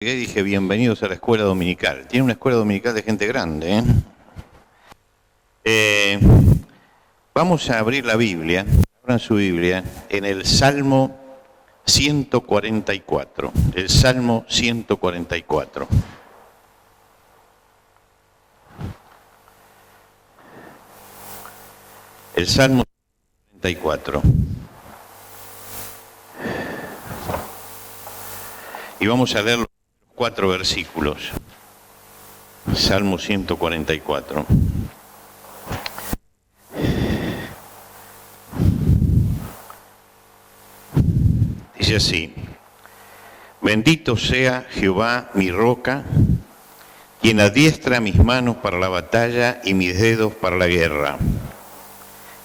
Llegué y dije, bienvenidos a la escuela dominical. Tiene una escuela dominical de gente grande, vamos a abrir la Biblia, abran su Biblia, en el Salmo 144. El Salmo 144. El Salmo 144. Y vamos a leer los 4 versículos. Salmo 144. Dice así: bendito sea Jehová mi roca, quien adiestra mis manos para la batalla y mis dedos para la guerra.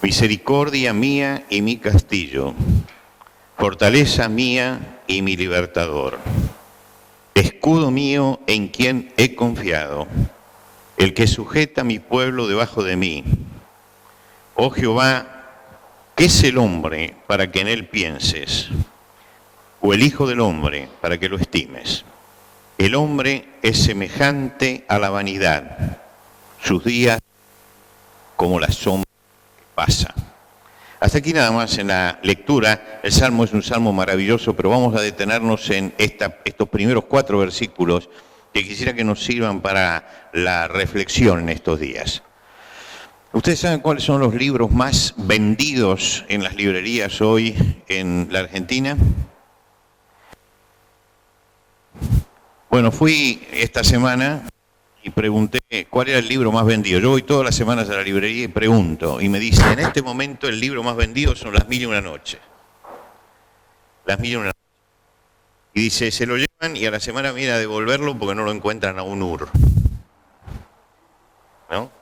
Misericordia mía y mi castillo, fortaleza mía y mi libertador. Escudo mío en quien he confiado, el que sujeta a mi pueblo debajo de mí. Oh Jehová, ¿qué es el hombre para que en él pienses? O el hijo del hombre para que lo estimes. El hombre es semejante a la vanidad, sus días como la sombra que pasa. Hasta aquí nada más en la lectura. El Salmo es un salmo maravilloso, pero vamos a detenernos en estos primeros 4 versículos que quisiera que nos sirvan para la reflexión en estos días. ¿Ustedes saben cuáles son los libros más vendidos en las librerías hoy en la Argentina? Bueno, fui esta semana y pregunté cuál era el libro más vendido. Yo voy todas las semanas a la librería y pregunto, y me dice, en este momento el libro más vendido son Las Mil y una Noches. Las Mil y una Noches. Y dice, se lo llevan y a la semana viene a devolverlo porque no lo encuentran a un UR. ¿No?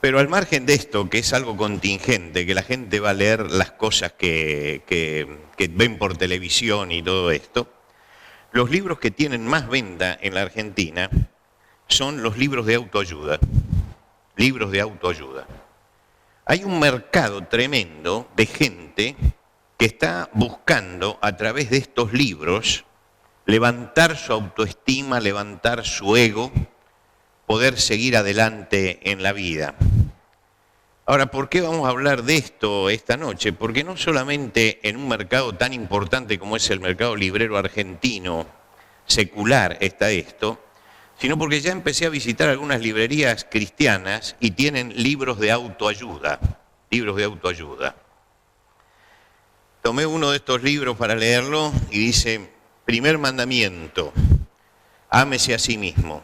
Pero al margen de esto, que es algo contingente, que la gente va a leer las cosas que ven por televisión y todo esto, los libros que tienen más venta en la Argentina son los libros de autoayuda. Libros de autoayuda. Hay un mercado tremendo de gente que está buscando a través de estos libros levantar su autoestima, levantar su ego, poder seguir adelante en la vida. Ahora, ¿por qué vamos a hablar de esto esta noche? Porque no solamente en un mercado tan importante como es el mercado librero argentino, secular, está esto, sino porque ya empecé a visitar algunas librerías cristianas y tienen libros de autoayuda, libros de autoayuda. Tomé uno de estos libros para leerlo y dice, primer mandamiento, ámese a sí mismo.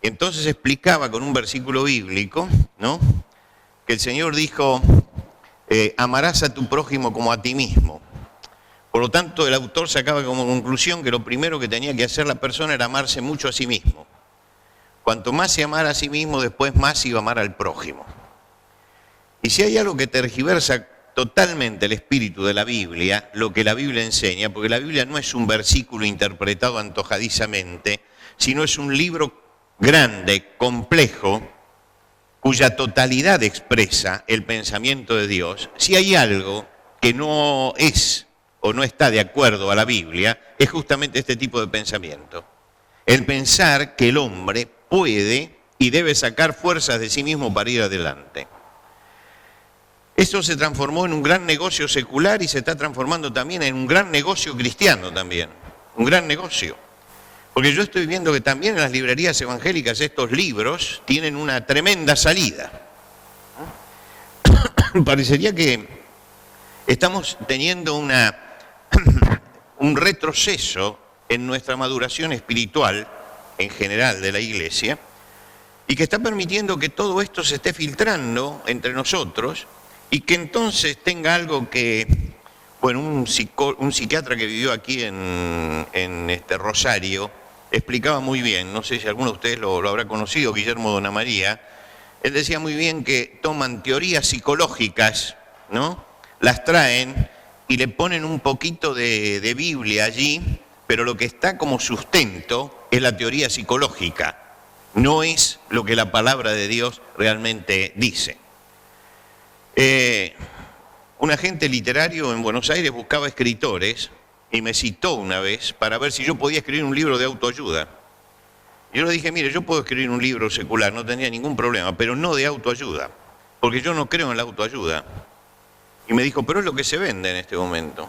Entonces explicaba con un versículo bíblico, ¿no?, que el Señor dijo, amarás a tu prójimo como a ti mismo. Por lo tanto, el autor sacaba como conclusión que lo primero que tenía que hacer la persona era amarse mucho a sí mismo. Cuanto más se amara a sí mismo, después más iba a amar al prójimo. Y si hay algo que tergiversa totalmente el espíritu de la Biblia, lo que la Biblia enseña, porque la Biblia no es un versículo interpretado antojadizamente, sino es un libro grande, complejo, cuya totalidad expresa el pensamiento de Dios. Si hay algo que no es o no está de acuerdo a la Biblia, es justamente este tipo de pensamiento. El pensar que el hombre puede y debe sacar fuerzas de sí mismo para ir adelante. Esto se transformó en un gran negocio secular y se está transformando también en un gran negocio cristiano también. Un gran negocio. Porque yo estoy viendo que también en las librerías evangélicas estos libros tienen una tremenda salida. Parecería que estamos teniendo un retroceso en nuestra maduración espiritual en general de la Iglesia y que está permitiendo que todo esto se esté filtrando entre nosotros y que entonces tenga algo que, bueno, un psiquiatra que vivió aquí en Rosario explicaba muy bien, no sé si alguno de ustedes lo habrá conocido, Guillermo Donamaría. Él decía muy bien que toman teorías psicológicas, ¿no?, las traen y le ponen un poquito de Biblia allí, pero lo que está como sustento es la teoría psicológica, no es lo que la palabra de Dios realmente dice. un agente literario en Buenos Aires buscaba escritores y me citó una vez para ver si yo podía escribir un libro de autoayuda. Yo le dije, mire, yo puedo escribir un libro secular, no tendría ningún problema, pero no de autoayuda, porque yo no creo en la autoayuda. Y me dijo, pero es lo que se vende en este momento,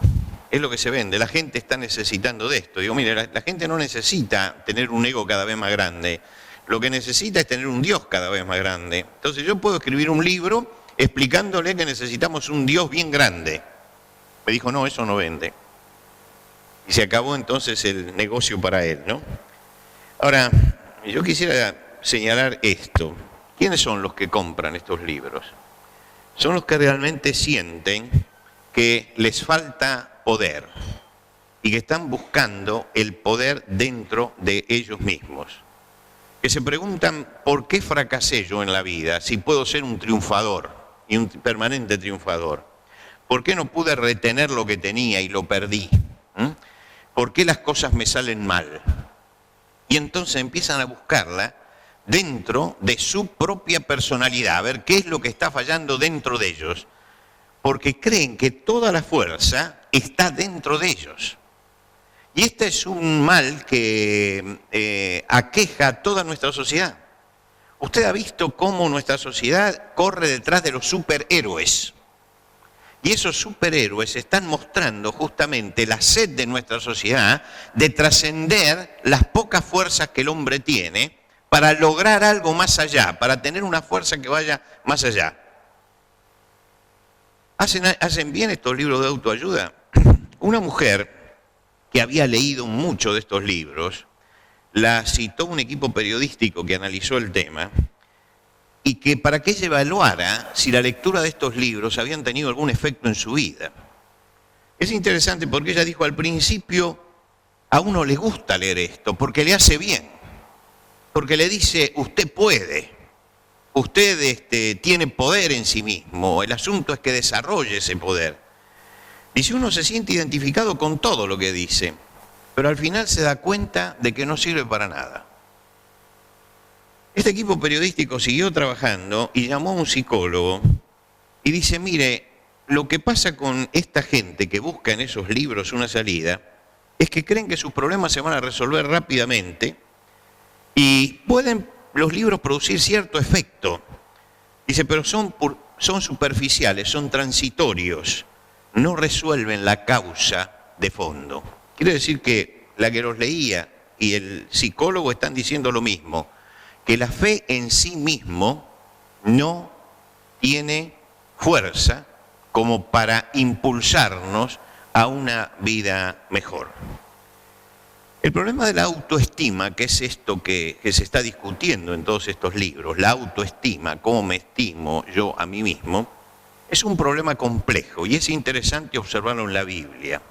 es lo que se vende, la gente está necesitando de esto. Digo, mire, la gente no necesita tener un ego cada vez más grande, lo que necesita es tener un Dios cada vez más grande. Entonces yo puedo escribir un libro explicándole que necesitamos un Dios bien grande. Me dijo, no, eso no vende. Y se acabó entonces el negocio para él, ¿no? Ahora, yo quisiera señalar esto. ¿Quiénes son los que compran estos libros? Son los que realmente sienten que les falta poder y que están buscando el poder dentro de ellos mismos. Que se preguntan, ¿por qué fracasé yo en la vida si puedo ser un triunfador y un permanente triunfador? ¿Por qué no pude retener lo que tenía y lo perdí? ¿Por qué las cosas me salen mal? Y entonces empiezan a buscarla dentro de su propia personalidad, a ver qué es lo que está fallando dentro de ellos, porque creen que toda la fuerza está dentro de ellos. Y este es un mal que aqueja a toda nuestra sociedad. Usted ha visto cómo nuestra sociedad corre detrás de los superhéroes. Y esos superhéroes están mostrando justamente la sed de nuestra sociedad de trascender las pocas fuerzas que el hombre tiene para lograr algo más allá, para tener una fuerza que vaya más allá. ¿Hacen bien estos libros de autoayuda? Una mujer que había leído mucho de estos libros, la citó un equipo periodístico que analizó el tema, y que para que ella evaluara si la lectura de estos libros habían tenido algún efecto en su vida. Es interesante porque ella dijo, al principio a uno le gusta leer esto, porque le hace bien, porque le dice, usted puede, usted tiene poder en sí mismo, el asunto es que desarrolle ese poder. Dice, uno se siente identificado con todo lo que dice, pero al final se da cuenta de que no sirve para nada. Este equipo periodístico siguió trabajando y llamó a un psicólogo y dice, mire, lo que pasa con esta gente que busca en esos libros una salida es que creen que sus problemas se van a resolver rápidamente y pueden los libros producir cierto efecto. Dice, pero son superficiales, son transitorios, no resuelven la causa de fondo. Quiere decir que la que los leía y el psicólogo están diciendo lo mismo, que la fe en sí mismo no tiene fuerza como para impulsarnos a una vida mejor. El problema de la autoestima, que es esto que se está discutiendo en todos estos libros, la autoestima, cómo me estimo yo a mí mismo, es un problema complejo y es interesante observarlo en la Biblia.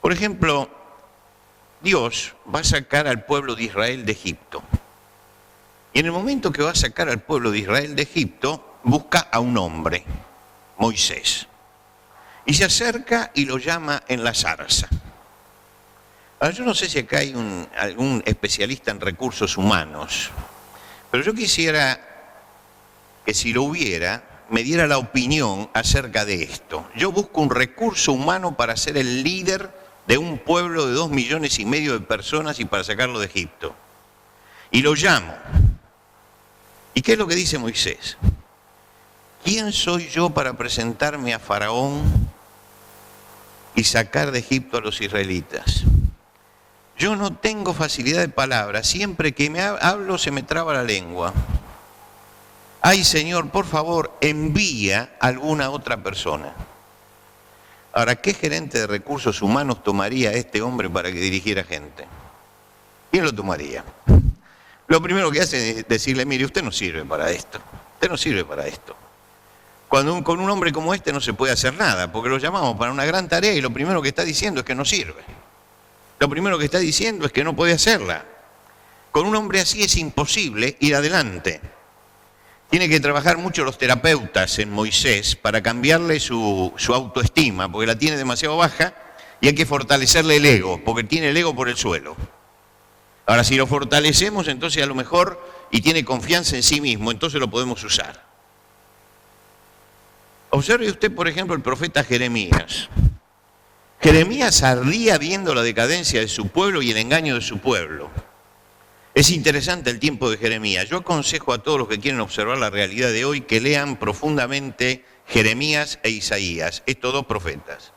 Por ejemplo, Dios va a sacar al pueblo de Israel de Egipto. Y en el momento que va a sacar al pueblo de Israel de Egipto, busca a un hombre, Moisés. Y se acerca y lo llama en la zarza. Ahora, yo no sé si acá hay algún especialista en recursos humanos, pero yo quisiera que si lo hubiera, me diera la opinión acerca de esto. Yo busco un recurso humano para ser el líder de un pueblo de 2,5 millones de personas y para sacarlo de Egipto. Y lo llamo. ¿Y qué es lo que dice Moisés? ¿Quién soy yo para presentarme a Faraón y sacar de Egipto a los israelitas? Yo no tengo facilidad de palabra, siempre que me hablo se me traba la lengua. Ay, Señor, por favor, envía a alguna otra persona. Ahora, ¿qué gerente de recursos humanos tomaría a este hombre para que dirigiera gente? ¿Quién lo tomaría? Lo primero que hace es decirle, mire, usted no sirve para esto, usted no sirve para esto. Con un hombre como este no se puede hacer nada, porque lo llamamos para una gran tarea y lo primero que está diciendo es que no sirve. Lo primero que está diciendo es que no puede hacerla. Con un hombre así es imposible ir adelante. Tiene que trabajar mucho los terapeutas en Moisés para cambiarle su autoestima, porque la tiene demasiado baja, y hay que fortalecerle el ego, porque tiene el ego por el suelo. Ahora, si lo fortalecemos, entonces a lo mejor, y tiene confianza en sí mismo, entonces lo podemos usar. Observe usted, por ejemplo, el profeta Jeremías. Jeremías ardía viendo la decadencia de su pueblo y el engaño de su pueblo. Es interesante el tiempo de Jeremías. Yo aconsejo a todos los que quieren observar la realidad de hoy que lean profundamente Jeremías e Isaías, estos dos profetas,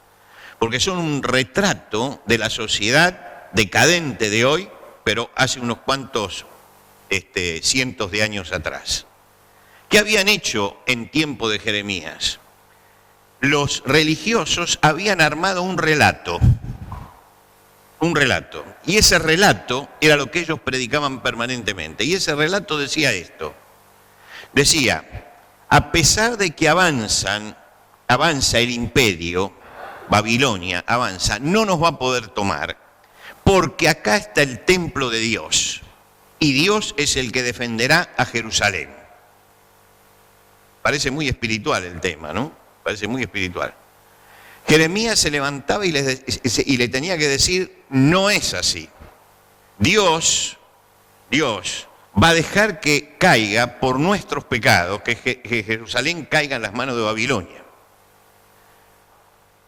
porque son un retrato de la sociedad decadente de hoy, pero hace unos cuantos cientos de años atrás. ¿Qué habían hecho en tiempo de Jeremías? Los religiosos habían armado un relato, y ese relato era lo que ellos predicaban permanentemente, y ese relato decía esto, decía, a pesar de que avanza el imperio, Babilonia avanza, no nos va a poder tomar, porque acá está el templo de Dios, y Dios es el que defenderá a Jerusalén. Parece muy espiritual el tema, ¿no? Parece muy espiritual. Jeremías se levantaba y le tenía que decir, no es así. Dios va a dejar que caiga por nuestros pecados, que Jerusalén caiga en las manos de Babilonia.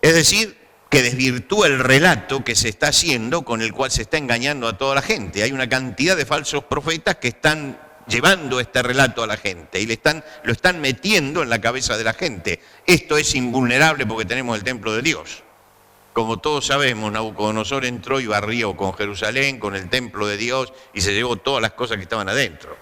Es decir, que desvirtúa el relato que se está haciendo, con el cual se está engañando a toda la gente. Hay una cantidad de falsos profetas que están llevando este relato a la gente y lo están metiendo en la cabeza de la gente. Esto es invulnerable porque tenemos el templo de Dios. Como todos sabemos, Nabucodonosor entró y barrió con Jerusalén, con el templo de Dios, y se llevó todas las cosas que estaban adentro,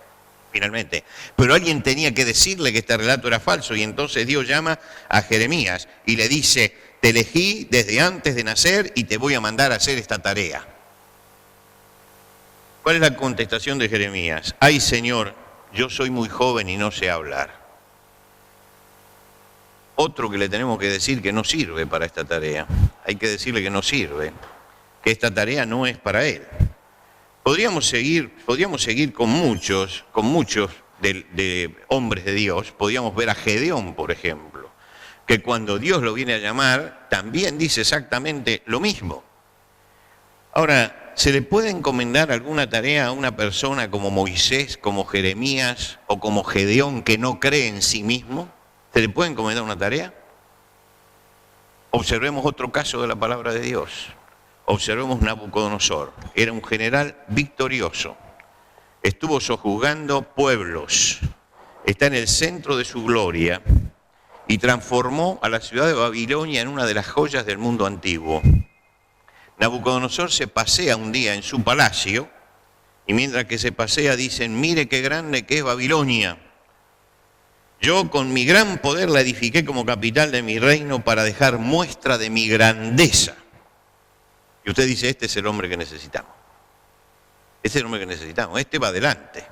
finalmente. Pero alguien tenía que decirle que este relato era falso, y entonces Dios llama a Jeremías y le dice, te elegí desde antes de nacer y te voy a mandar a hacer esta tarea. ¿Cuál es la contestación de Jeremías? Ay, Señor, yo soy muy joven y no sé hablar. Otro que le tenemos que decir que no sirve para esta tarea. Hay que decirle que no sirve, que esta tarea no es para él. Podríamos seguir con muchos de hombres de Dios. Podríamos ver a Gedeón, por ejemplo, que cuando Dios lo viene a llamar, también dice exactamente lo mismo. Ahora, ¿se le puede encomendar alguna tarea a una persona como Moisés, como Jeremías o como Gedeón que no cree en sí mismo? ¿Se le puede encomendar una tarea? Observemos otro caso de la palabra de Dios. Observemos Nabucodonosor. Era un general victorioso. Estuvo sojuzgando pueblos. Está en el centro de su gloria y transformó a la ciudad de Babilonia en una de las joyas del mundo antiguo. Nabucodonosor se pasea un día en su palacio y mientras que se pasea dicen, mire qué grande que es Babilonia. Yo con mi gran poder la edifiqué como capital de mi reino para dejar muestra de mi grandeza. Y usted dice, este es el hombre que necesitamos. Este es el hombre que necesitamos. Este va adelante.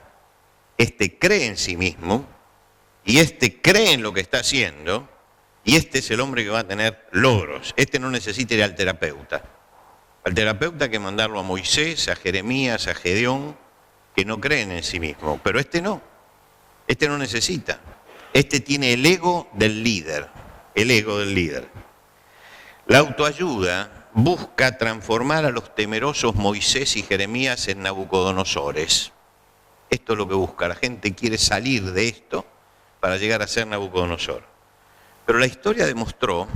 Este cree en sí mismo y este cree en lo que está haciendo y este es el hombre que va a tener logros. Este no necesita ir al terapeuta. Al terapeuta hay que mandarlo a Moisés, a Jeremías, a Gedeón, que no creen en sí mismo. Pero este no necesita. Este tiene el ego del líder, La autoayuda busca transformar a los temerosos Moisés y Jeremías en Nabucodonosores. Esto es lo que busca. La gente quiere salir de esto para llegar a ser Nabucodonosor. Pero la historia demostró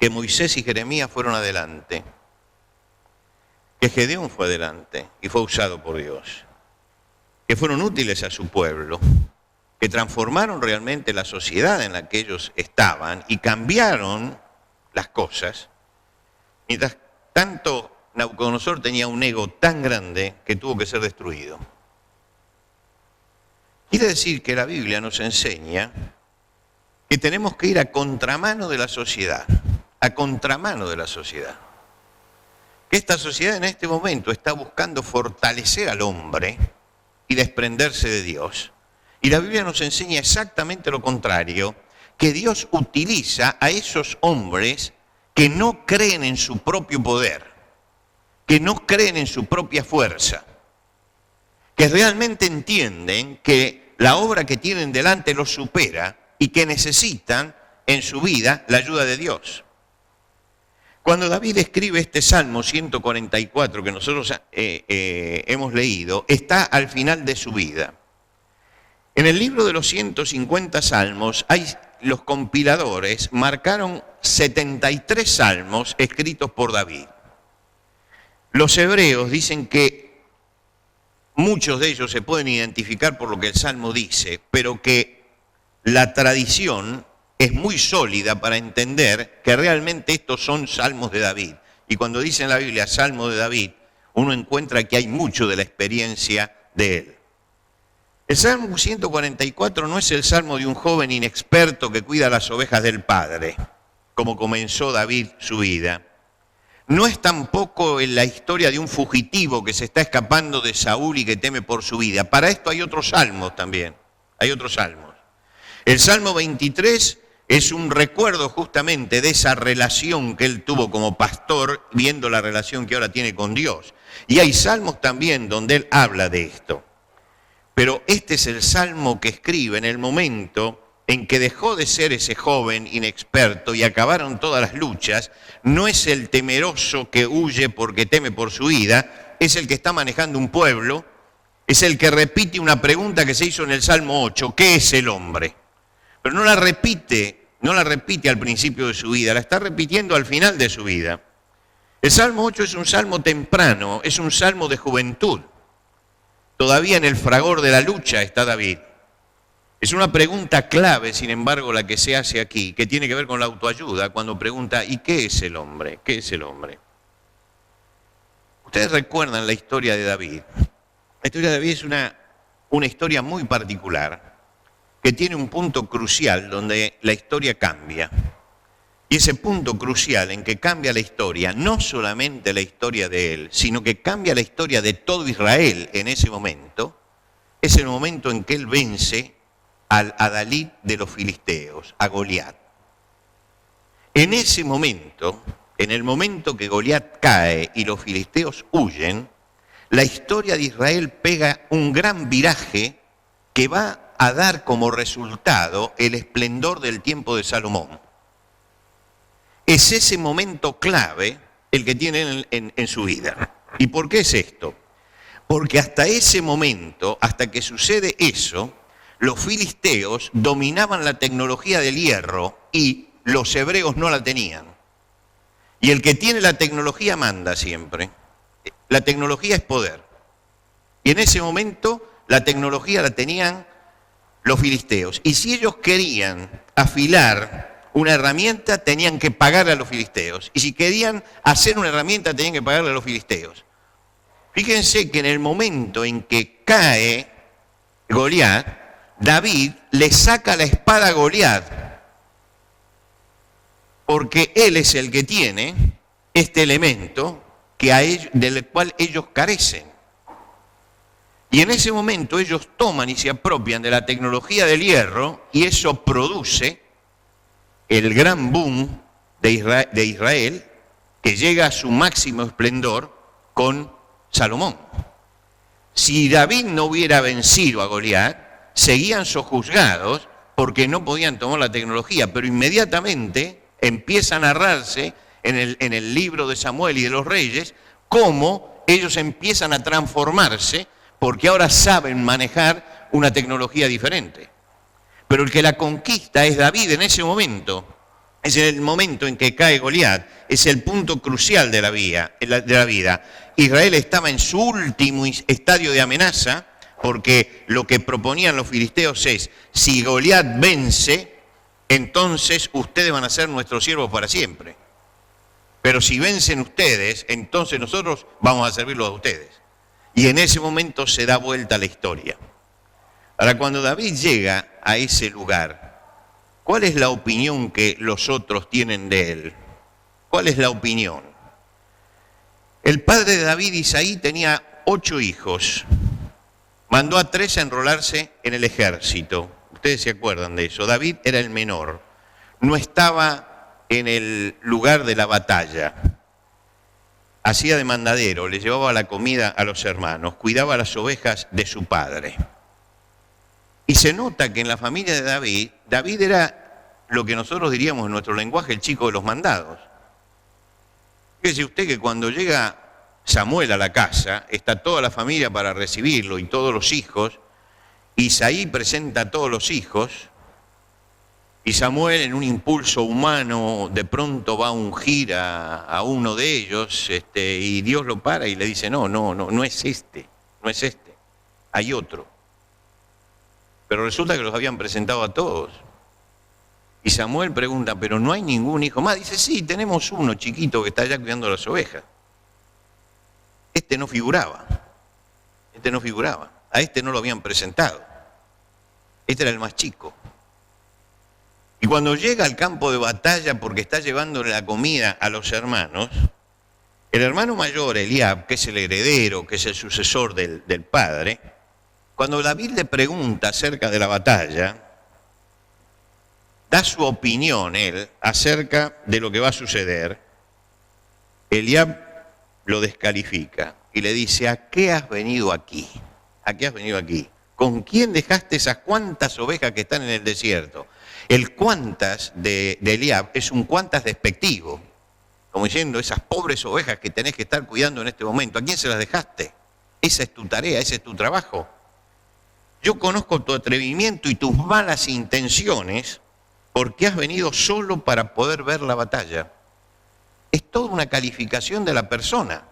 que Moisés y Jeremías fueron adelante, que Gedeón fue adelante y fue usado por Dios, que fueron útiles a su pueblo, que transformaron realmente la sociedad en la que ellos estaban y cambiaron las cosas. Mientras tanto, Nabucodonosor tenía un ego tan grande que tuvo que ser destruido. Quiere decir que la Biblia nos enseña que tenemos que ir a contramano de la sociedad, Que esta sociedad en este momento está buscando fortalecer al hombre y desprenderse de Dios. Y la Biblia nos enseña exactamente lo contrario, que Dios utiliza a esos hombres que no creen en su propio poder, que no creen en su propia fuerza, que realmente entienden que la obra que tienen delante los supera y que necesitan en su vida la ayuda de Dios. Cuando David escribe este Salmo 144 que nosotros hemos leído, está al final de su vida. En el libro de los 150 salmos hay los compiladores marcaron 73 salmos escritos por David. Los hebreos dicen que muchos de ellos se pueden identificar por lo que el salmo dice, pero que la tradición es muy sólida para entender que realmente estos son salmos de David. Y cuando dice en la Biblia salmo de David, uno encuentra que hay mucho de la experiencia de él. El Salmo 144 no es el salmo de un joven inexperto que cuida las ovejas del Padre, como comenzó David su vida. No es tampoco en la historia de un fugitivo que se está escapando de Saúl y que teme por su vida. Para esto hay otros salmos también, hay otros salmos. El Salmo 23 es un recuerdo justamente de esa relación que él tuvo como pastor, viendo la relación que ahora tiene con Dios. Y hay salmos también donde él habla de esto. Pero este es el salmo que escribe en el momento en que dejó de ser ese joven inexperto y acabaron todas las luchas. No es el temeroso que huye porque teme por su vida, es el que está manejando un pueblo, es el que repite una pregunta que se hizo en el Salmo 8, ¿qué es el hombre? Pero no la repite al principio de su vida, la está repitiendo al final de su vida. El Salmo 8 es un salmo temprano, es un salmo de juventud. Todavía en el fragor de la lucha está David. Es una pregunta clave, sin embargo, la que se hace aquí, que tiene que ver con la autoayuda, cuando pregunta, ¿y qué es el hombre? ¿Qué es el hombre? Ustedes recuerdan la historia de David. La historia de David es una historia muy particular, que tiene un punto crucial donde la historia cambia. Y ese punto crucial en que cambia la historia, no solamente la historia de él, sino que cambia la historia de todo Israel en ese momento, es el momento en que él vence al adalid de los filisteos, a Goliat. En ese momento, en el momento que Goliat cae y los filisteos huyen, la historia de Israel pega un gran viraje que va a dar como resultado el esplendor del tiempo de Salomón. Es ese momento clave el que tiene en su vida. ¿Y por qué es esto? Porque hasta ese momento, hasta que sucede eso, los filisteos dominaban la tecnología del hierro y los hebreos no la tenían. Y el que tiene la tecnología manda siempre. La tecnología es poder. Y en ese momento la tecnología la tenían los filisteos. Y si ellos querían afilar una herramienta, tenían que pagarle a los filisteos. Y si querían hacer una herramienta, tenían que pagarle a los filisteos. Fíjense que en el momento en que cae Goliat, David le saca la espada a Goliat, porque él es el que tiene este elemento del cual ellos carecen. Y en ese momento ellos toman y se apropian de la tecnología del hierro y eso produce el gran boom de Israel que llega a su máximo esplendor con Salomón. Si David no hubiera vencido a Goliat, seguían sojuzgados porque no podían tomar la tecnología, pero inmediatamente empieza a narrarse en el libro de Samuel y de los Reyes cómo ellos empiezan a transformarse porque ahora saben manejar una tecnología diferente. Pero el que la conquista es David en ese momento. Es en el momento en que cae Goliat, es el punto crucial de la vida. Israel estaba en su último estadio de amenaza, porque lo que proponían los filisteos es, si Goliat vence, entonces ustedes van a ser nuestros siervos para siempre. Pero si vencen ustedes, entonces nosotros vamos a servirlos a ustedes. Y en ese momento se da vuelta la historia. Ahora, cuando David llega a ese lugar, ¿cuál es la opinión que los otros tienen de él? ¿Cuál es la opinión? El padre de David, Isaí, tenía 8 hijos. Mandó a 3 a enrolarse en el ejército. Ustedes se acuerdan de eso. David era el menor. No estaba en el lugar de la batalla. Hacía de mandadero, le llevaba la comida a los hermanos, cuidaba las ovejas de su padre. Y se nota que en la familia de David, David era lo que nosotros diríamos en nuestro lenguaje, el chico de los mandados. Fíjese usted que cuando llega Samuel a la casa, está toda la familia para recibirlo y todos los hijos. Isaí presenta a todos los hijos Y Samuel, en un impulso humano, de pronto va a ungir a uno de ellos, y Dios lo para y le dice, no es este, no es este, hay otro. Pero resulta que los habían presentado a todos. Y Samuel pregunta, pero no hay ningún hijo más. Dice, sí, tenemos uno chiquito que está allá cuidando las ovejas. Este no figuraba, a este no lo habían presentado. Este era el más chico. Y cuando llega al campo de batalla porque está llevándole la comida a los hermanos, el hermano mayor, Eliab, que es el heredero, que es el sucesor del padre, cuando David le pregunta acerca de la batalla, da su opinión él acerca de lo que va a suceder. Eliab lo descalifica y le dice, ¿a qué has venido aquí? ¿A qué has venido aquí? ¿Con quién dejaste esas cuantas ovejas que están en el desierto? El cuantas de Eliab es un cuantas despectivo, como diciendo, esas pobres ovejas que tenés que estar cuidando en este momento, ¿a quién se las dejaste? Esa es tu tarea, ese es tu trabajo. Yo conozco tu atrevimiento y tus malas intenciones porque has venido solo para poder ver la batalla. Es toda una calificación de la persona.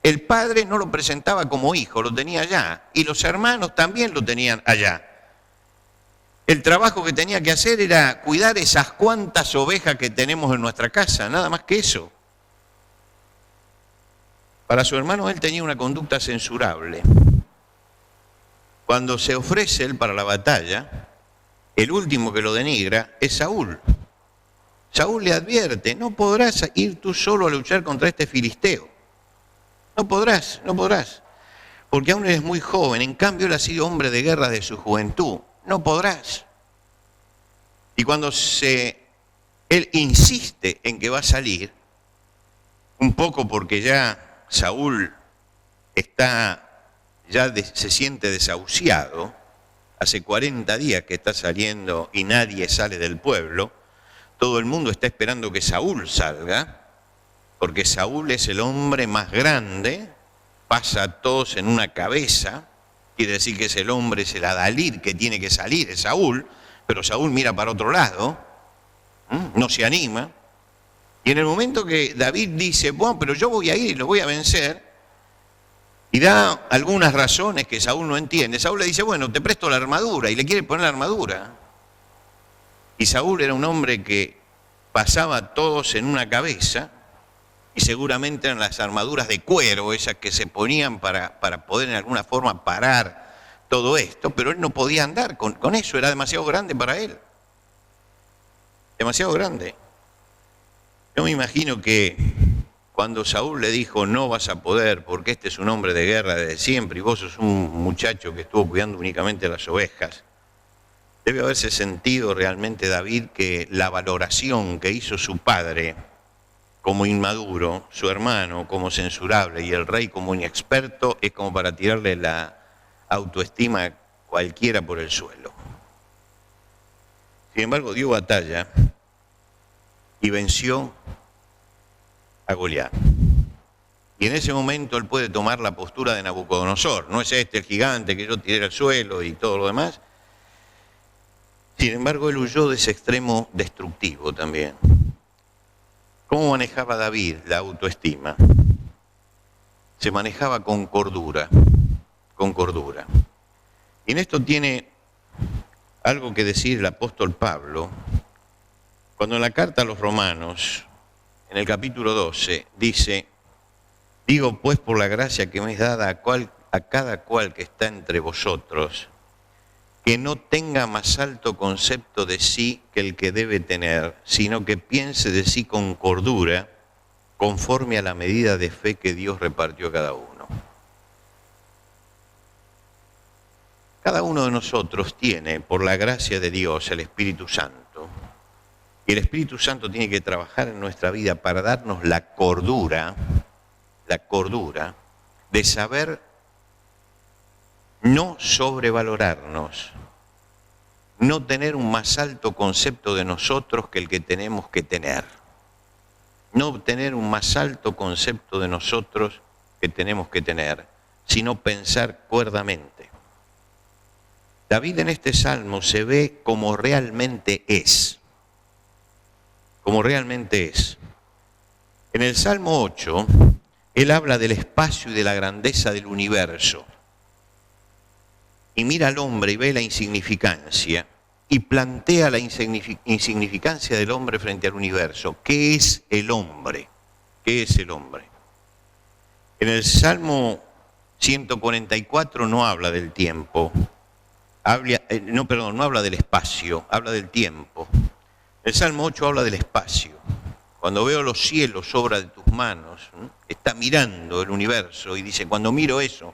El padre no lo presentaba como hijo, lo tenía allá, y los hermanos también lo tenían allá. El trabajo que tenía que hacer era cuidar esas cuantas ovejas que tenemos en nuestra casa, nada más que eso. Para su hermano él tenía una conducta censurable. Cuando se ofrece él para la batalla, el último que lo denigra es Saúl. Saúl le advierte, no podrás ir tú solo a luchar contra este filisteo. No podrás, porque aún eres muy joven, en cambio él ha sido hombre de guerra de su juventud. No podrás. Y cuando él insiste en que va a salir, un poco porque ya Saúl se siente desahuciado, hace 40 días que está saliendo y nadie sale del pueblo, todo el mundo está esperando que Saúl salga, porque Saúl es el hombre más grande, pasa a todos en una cabeza, quiere decir que es el hombre, es el adalid que tiene que salir, es Saúl, pero Saúl mira para otro lado, no se anima, y en el momento que David dice, bueno, pero yo voy a ir y lo voy a vencer, y da algunas razones que Saúl no entiende, Saúl le dice, bueno, te presto la armadura, y le quiere poner la armadura. Y Saúl era un hombre que pasaba a todos en una cabeza, y seguramente eran las armaduras de cuero, esas que se ponían para poder en alguna forma parar todo esto, pero él no podía andar con eso, era demasiado grande para él. Demasiado grande. Yo me imagino que cuando Saúl le dijo, no vas a poder porque este es un hombre de guerra desde siempre y vos sos un muchacho que estuvo cuidando únicamente las ovejas, debe haberse sentido realmente David que la valoración que hizo su padre como inmaduro, su hermano como censurable y el rey como inexperto es como para tirarle la autoestima a cualquiera por el suelo. Sin embargo, dio batalla y venció a Goliat. Y en ese momento él puede tomar la postura de Nabucodonosor. No es este el gigante que yo tiré al suelo y todo lo demás. Sin embargo, él huyó de ese extremo destructivo también. ¿Cómo manejaba David la autoestima? Se manejaba con cordura, con cordura. Y en esto tiene algo que decir el apóstol Pablo, cuando en la carta a los Romanos, en el capítulo 12, dice, digo pues por la gracia que me es dada a cada cual que está entre vosotros, que no tenga más alto concepto de sí que el que debe tener, sino que piense de sí con cordura, conforme a la medida de fe que Dios repartió a cada uno. Cada uno de nosotros tiene, por la gracia de Dios, el Espíritu Santo, y el Espíritu Santo tiene que trabajar en nuestra vida para darnos la cordura de saber no sobrevalorarnos, no tener un más alto concepto de nosotros que el que tenemos que tener, no tener un más alto concepto de nosotros que tenemos que tener, sino pensar cuerdamente. David en este salmo se ve como realmente es. como realmente es. En el Salmo 8, él habla del espacio y de la grandeza del universo. Y mira al hombre y ve la insignificancia y plantea la insignificancia del hombre frente al universo. ¿Qué es el hombre? ¿Qué es el hombre? En el Salmo 144 no habla del tiempo, no habla del espacio, habla del tiempo. El Salmo 8 habla del espacio. Cuando veo los cielos, obra de tus manos, está mirando el universo y dice, cuando miro eso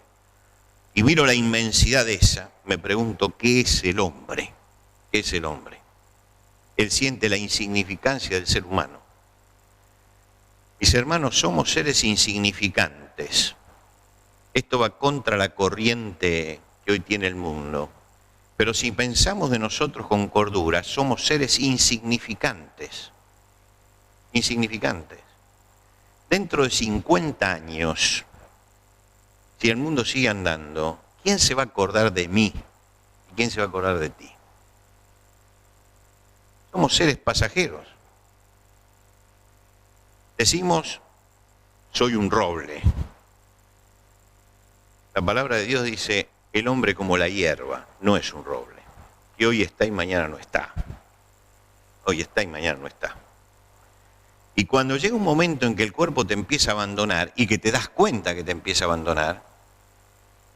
y miro la inmensidad de esa, me pregunto, ¿qué es el hombre? ¿Qué es el hombre? Él siente la insignificancia del ser humano. Mis hermanos, somos seres insignificantes. Esto va contra la corriente que hoy tiene el mundo. Pero si pensamos de nosotros con cordura, somos seres insignificantes. Insignificantes. Dentro de 50 años, si el mundo sigue andando, ¿quién se va a acordar de mí? ¿Y quién se va a acordar de ti? Somos seres pasajeros. Decimos, soy un roble. La palabra de Dios dice, el hombre como la hierba, no es un roble, que hoy está y mañana no está. Hoy está y mañana no está. Y cuando llega un momento en que el cuerpo te empieza a abandonar y que te das cuenta que te empieza a abandonar,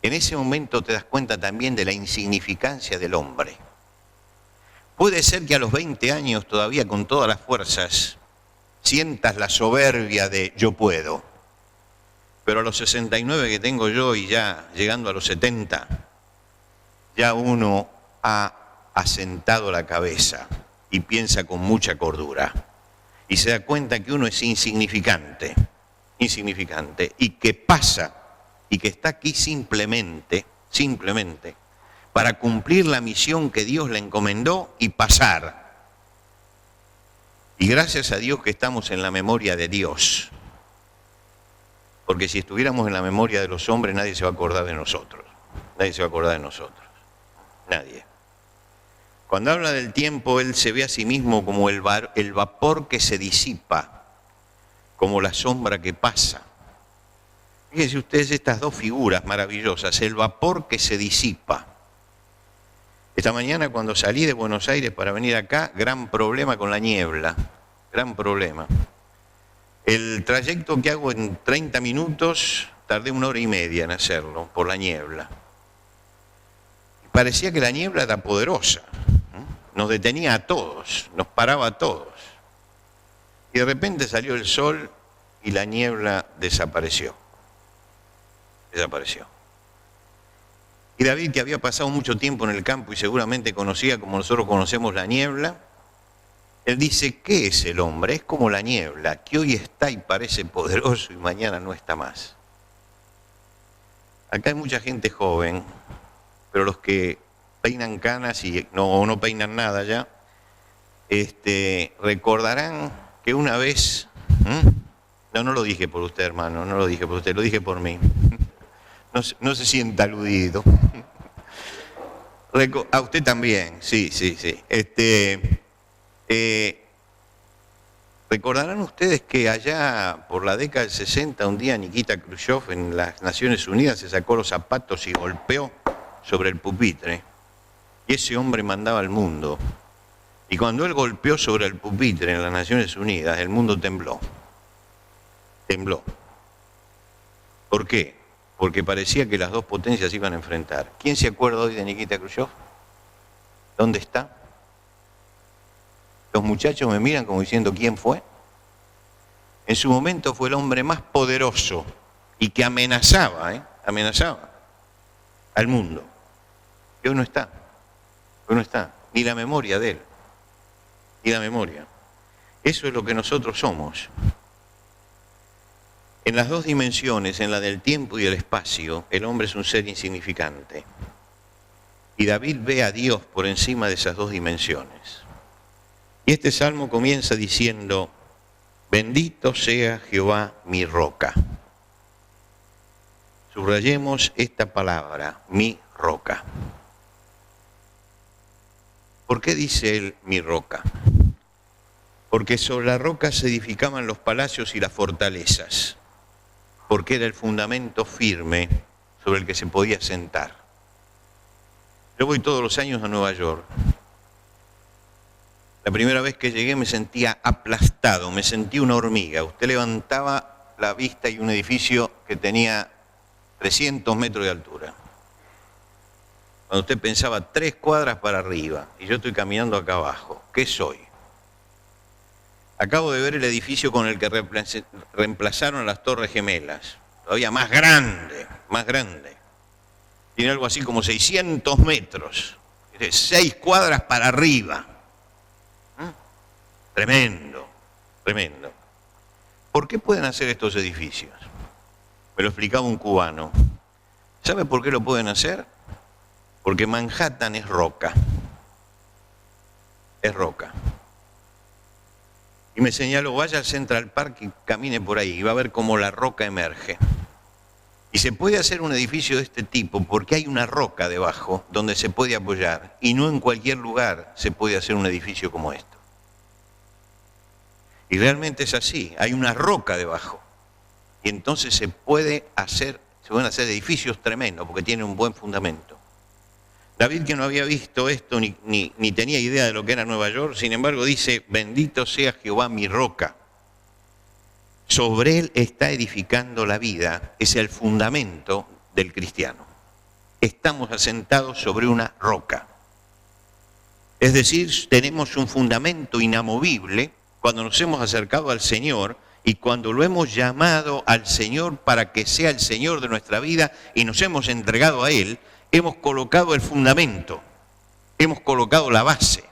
en ese momento te das cuenta también de la insignificancia del hombre. Puede ser que a los 20 años todavía con todas las fuerzas sientas la soberbia de yo puedo, pero a los 69 que tengo yo y ya llegando a los 70, ya uno ha asentado la cabeza y piensa con mucha cordura. Y se da cuenta que uno es insignificante, y que pasa, y que está aquí simplemente, para cumplir la misión que Dios le encomendó y pasar. Y gracias a Dios que estamos en la memoria de Dios. Porque si estuviéramos en la memoria de los hombres, nadie se va a acordar de nosotros. Nadie se va a acordar de nosotros. Nadie. Cuando habla del tiempo, él se ve a sí mismo como el vapor que se disipa, como la sombra que pasa. Fíjense ustedes estas dos figuras maravillosas, el vapor que se disipa. Esta mañana cuando salí de Buenos Aires para venir acá, gran problema con la niebla, gran problema. El trayecto que hago en 30 minutos, tardé 1 hora y media en hacerlo, por la niebla. Parecía que la niebla era poderosa, nos detenía a todos, nos paraba a todos. Y de repente salió el sol y la niebla desapareció. Desapareció. Y David, que había pasado mucho tiempo en el campo y seguramente conocía como nosotros conocemos la niebla, él dice, ¿qué es el hombre? Es como la niebla, que hoy está y parece poderoso y mañana no está más. Acá hay mucha gente joven, pero los que peinan canas y no peinan nada ya, recordarán que una vez, no lo dije por usted, hermano, no lo dije por usted, lo dije por mí. No se sienta aludido. A usted también, sí. Recordarán ustedes que allá por la década del 60, un día Nikita Khrushchev en las Naciones Unidas se sacó los zapatos y golpeó sobre el pupitre. Y ese hombre mandaba al mundo. Y cuando él golpeó sobre el pupitre en las Naciones Unidas, el mundo tembló. Tembló. ¿Por qué? Porque parecía que las dos potencias se iban a enfrentar. ¿Quién se acuerda hoy de Nikita Khrushchev? ¿Dónde está? Los muchachos me miran como diciendo, ¿quién fue? En su momento fue el hombre más poderoso y que amenazaba al mundo. Y hoy no está. Hoy no está. Ni la memoria de él. Ni la memoria. Eso es lo que nosotros somos. En las dos dimensiones, en la del tiempo y el espacio, el hombre es un ser insignificante. Y David ve a Dios por encima de esas dos dimensiones. Y este salmo comienza diciendo, bendito sea Jehová mi roca. Subrayemos esta palabra, mi roca. ¿Por qué dice él mi roca? Porque sobre la roca se edificaban los palacios y las fortalezas, porque era el fundamento firme sobre el que se podía sentar. Yo voy todos los años a Nueva York. La primera vez que llegué me sentía aplastado, me sentí una hormiga. Usted levantaba la vista y un edificio que tenía 300 metros de altura. Cuando usted pensaba 3 cuadras para arriba y yo estoy caminando acá abajo, ¿qué soy? Acabo de ver el edificio con el que reemplazaron las Torres Gemelas, todavía más grande, más grande. Tiene algo así como 600 metros, 6 cuadras para arriba. Tremendo, tremendo. ¿Por qué pueden hacer estos edificios? Me lo explicaba un cubano. ¿Sabe por qué lo pueden hacer? Porque Manhattan es roca. Es roca. Y me señaló, vaya al Central Park y camine por ahí, y va a ver cómo la roca emerge. Y se puede hacer un edificio de este tipo porque hay una roca debajo donde se puede apoyar, y no en cualquier lugar se puede hacer un edificio como esto. Y realmente es así, hay una roca debajo. Y entonces se pueden hacer edificios tremendos porque tienen un buen fundamento. David, que no había visto esto ni tenía idea de lo que era Nueva York, sin embargo dice, bendito sea Jehová mi roca. Sobre él está edificando la vida, es el fundamento del cristiano. Estamos asentados sobre una roca. Es decir, tenemos un fundamento inamovible cuando nos hemos acercado al Señor y cuando lo hemos llamado al Señor para que sea el Señor de nuestra vida y nos hemos entregado a Él, hemos colocado el fundamento, hemos colocado la base.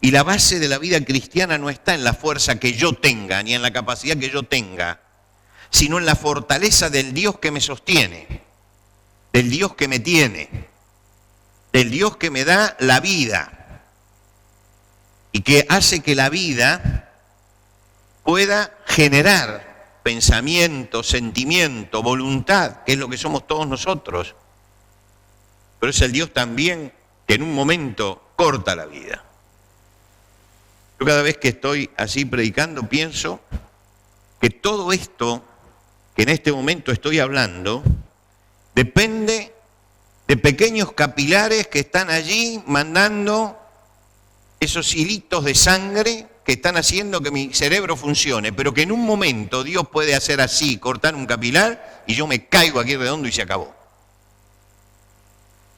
Y la base de la vida cristiana no está en la fuerza que yo tenga, ni en la capacidad que yo tenga, sino en la fortaleza del Dios que me sostiene, del Dios que me tiene, del Dios que me da la vida y que hace que la vida pueda generar pensamiento, sentimiento, voluntad, que es lo que somos todos nosotros. Pero es el Dios también que en un momento corta la vida. Yo cada vez que estoy así predicando pienso que todo esto que en este momento estoy hablando depende de pequeños capilares que están allí mandando esos hilitos de sangre que están haciendo que mi cerebro funcione, pero que en un momento Dios puede hacer así, cortar un capilar y yo me caigo aquí redondo y se acabó.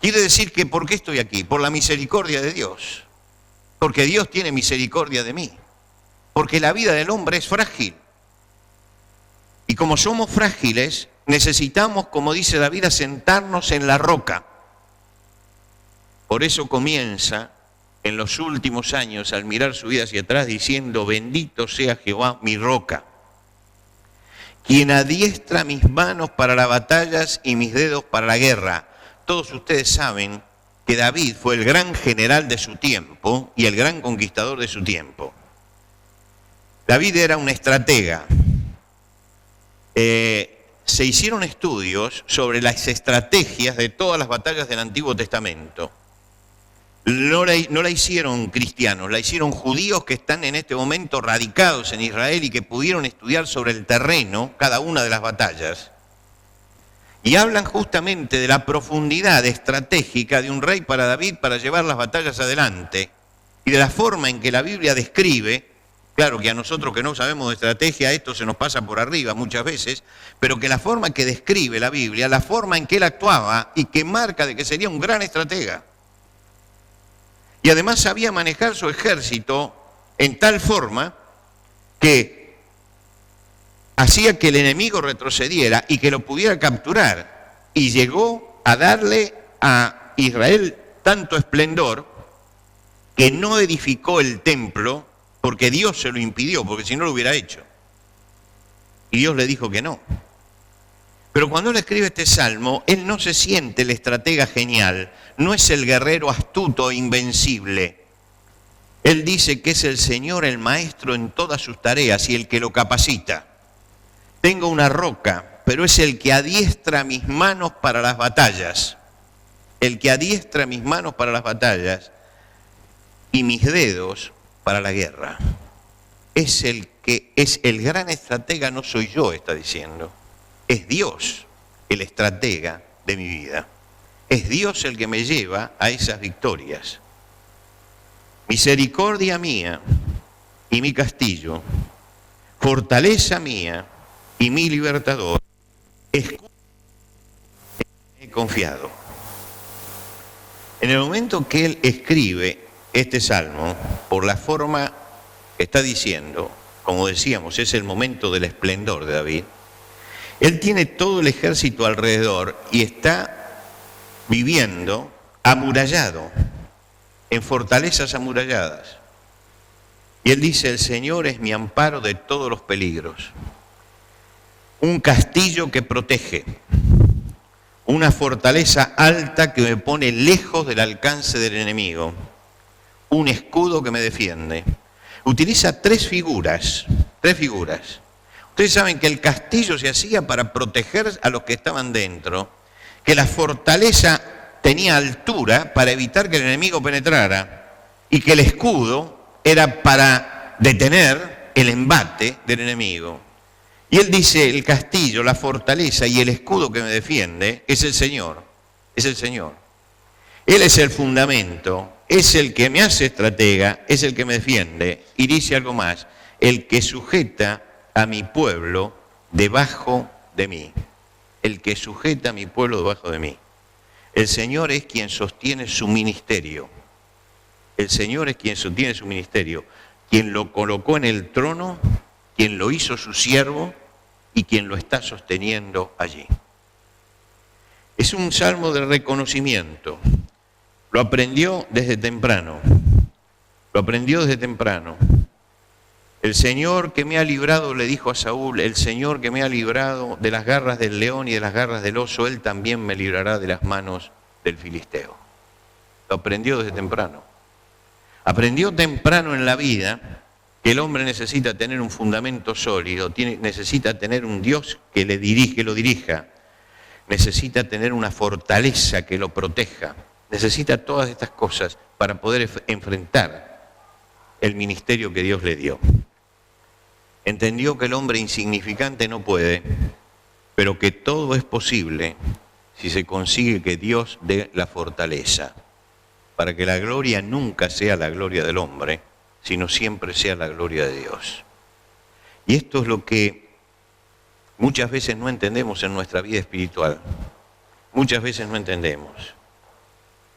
Quiere decir que ¿por qué estoy aquí? Por la misericordia de Dios. Porque Dios tiene misericordia de mí. Porque la vida del hombre es frágil. Y como somos frágiles, necesitamos, como dice David, asentarnos en la roca. Por eso comienza en los últimos años, al mirar su vida hacia atrás, diciendo, bendito sea Jehová, mi roca, quien adiestra mis manos para las batallas y mis dedos para la guerra. Todos ustedes saben que David fue el gran general de su tiempo y el gran conquistador de su tiempo. David era un estratega. Se hicieron estudios sobre las estrategias de todas las batallas del Antiguo Testamento. No la hicieron cristianos, la hicieron judíos que están en este momento radicados en Israel y que pudieron estudiar sobre el terreno cada una de las batallas. Y hablan justamente de la profundidad estratégica de un rey para David para llevar las batallas adelante y de la forma en que la Biblia describe, claro que a nosotros que no sabemos de estrategia esto se nos pasa por arriba muchas veces, pero que la forma que describe la Biblia, la forma en que él actuaba y que marca de que sería un gran estratega. Y además sabía manejar su ejército en tal forma que hacía que el enemigo retrocediera y que lo pudiera capturar. Y llegó a darle a Israel tanto esplendor que no edificó el templo porque Dios se lo impidió, porque si no lo hubiera hecho. Y Dios le dijo que no. Pero cuando él escribe este salmo, él no se siente el estratega genial, no es el guerrero astuto e invencible. Él dice que es el Señor el maestro en todas sus tareas y el que lo capacita. Tengo una roca, pero es el que adiestra mis manos para las batallas. El que adiestra mis manos para las batallas y mis dedos para la guerra. es el que es el gran estratega, no soy yo, está diciendo. Es Dios el estratega de mi vida. Es Dios el que me lleva a esas victorias. Misericordia mía y mi castillo, fortaleza mía y mi libertador, escudo en que he confiado. En el momento que él escribe este salmo, por la forma que está diciendo, como decíamos, es el momento del esplendor de David, él tiene todo el ejército alrededor y está viviendo amurallado, en fortalezas amuralladas. Y él dice, el Señor es mi amparo de todos los peligros, un castillo que protege, una fortaleza alta que me pone lejos del alcance del enemigo, un escudo que me defiende. Utiliza tres figuras. Ustedes saben que el castillo se hacía para proteger a los que estaban dentro, que la fortaleza tenía altura para evitar que el enemigo penetrara y que el escudo era para detener el embate del enemigo. Y él dice, el castillo, la fortaleza y el escudo que me defiende es el Señor, es el Señor. Él es el fundamento, es el que me hace estratega, es el que me defiende. Y dice algo más, el que sujeta a mi pueblo debajo de mí. El que sujeta a mi pueblo debajo de mí. El Señor es quien sostiene su ministerio. El Señor es quien sostiene su ministerio. Quien lo colocó en el trono, quien lo hizo su siervo y quien lo está sosteniendo allí. Es un salmo de reconocimiento. Lo aprendió desde temprano. Lo aprendió desde temprano. El Señor que me ha librado, le dijo a Saúl, el Señor que me ha librado de las garras del león y de las garras del oso, Él también me librará de las manos del filisteo. Lo aprendió desde temprano. Aprendió temprano en la vida que el hombre necesita tener un fundamento sólido, necesita tener un Dios que lo dirija, necesita tener una fortaleza que lo proteja, necesita todas estas cosas para poder enfrentar el ministerio que Dios le dio. Entendió que el hombre insignificante no puede, pero que todo es posible si se consigue que Dios dé la fortaleza, para que la gloria nunca sea la gloria del hombre, sino siempre sea la gloria de Dios. Y esto es lo que muchas veces no entendemos en nuestra vida espiritual. Muchas veces no entendemos.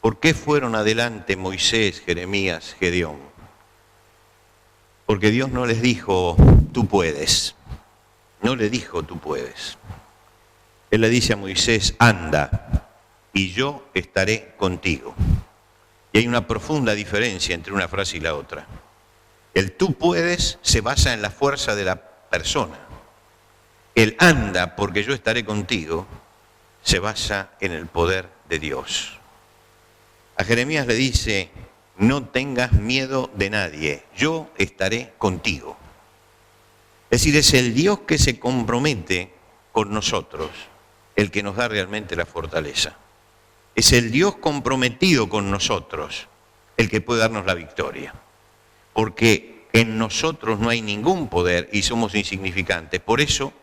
¿Por qué fueron adelante Moisés, Jeremías, Gedeón? Porque Dios no les dijo, tú puedes. No le dijo, tú puedes. Él le dice a Moisés, anda, y yo estaré contigo. Y hay una profunda diferencia entre una frase y la otra. El tú puedes se basa en la fuerza de la persona. El anda, porque yo estaré contigo, se basa en el poder de Dios. A Jeremías le dice, no tengas miedo de nadie, yo estaré contigo. Es decir, es el Dios que se compromete con nosotros, el que nos da realmente la fortaleza. Es el Dios comprometido con nosotros, el que puede darnos la victoria. Porque en nosotros no hay ningún poder y somos insignificantes. Por eso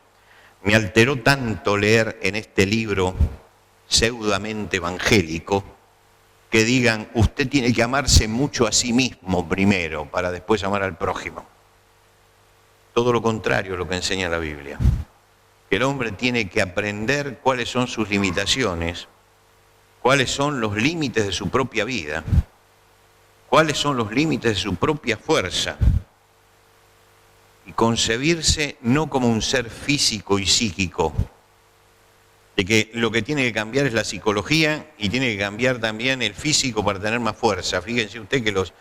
me alteró tanto leer en este libro pseudamente evangélico que digan, usted tiene que amarse mucho a sí mismo primero para después amar al prójimo. Todo lo contrario a lo que enseña la Biblia. Que el hombre tiene que aprender cuáles son sus limitaciones, cuáles son los límites de su propia vida, cuáles son los límites de su propia fuerza, y concebirse no como un ser físico y psíquico, de que lo que tiene que cambiar es la psicología y tiene que cambiar también el físico para tener más fuerza. Fíjense usted que los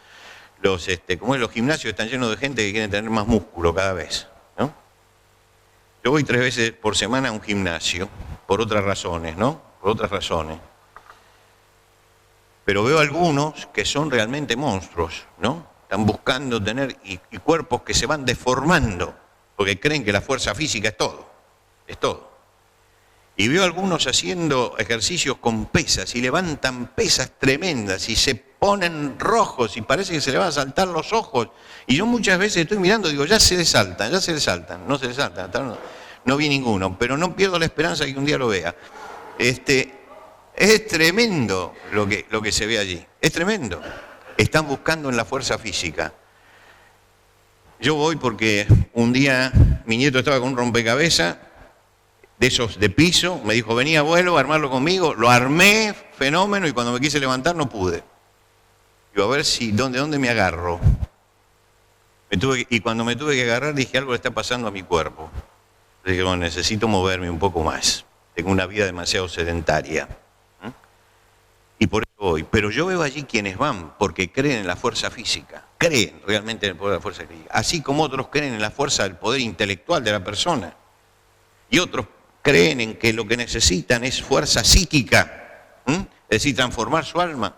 gimnasios están llenos de gente que quiere tener más músculo cada vez, ¿no? Yo voy 3 veces por semana a un gimnasio, por otras razones, ¿no? Por otras razones. Pero veo algunos que son realmente monstruos, ¿no? Están buscando tener y cuerpos que se van deformando, porque creen que la fuerza física es todo, es todo. Y veo algunos haciendo ejercicios con pesas y levantan pesas tremendas y se ponen rojos y parece que se le van a saltar los ojos. Y yo muchas veces estoy mirando y digo, ya se le saltan, no se le saltan. No vi ninguno, pero no pierdo la esperanza de que un día lo vea. Es tremendo lo que se ve allí, es tremendo. Están buscando en la fuerza física. Yo voy porque un día mi nieto estaba con un rompecabezas, de esos de piso, me dijo, vení abuelo a armarlo conmigo, lo armé, fenómeno, y cuando me quise levantar no pude. Digo, a ver si, ¿dónde me agarro? Y cuando me tuve que agarrar dije, algo le está pasando a mi cuerpo. Dije, bueno, necesito moverme un poco más, tengo una vida demasiado sedentaria. Y por eso voy. Pero yo veo allí quienes van porque creen en la fuerza física, creen realmente en el poder de la fuerza física, así como otros creen en la fuerza del poder intelectual de la persona. Y otros creen en que lo que necesitan es fuerza psíquica, es decir, transformar su alma.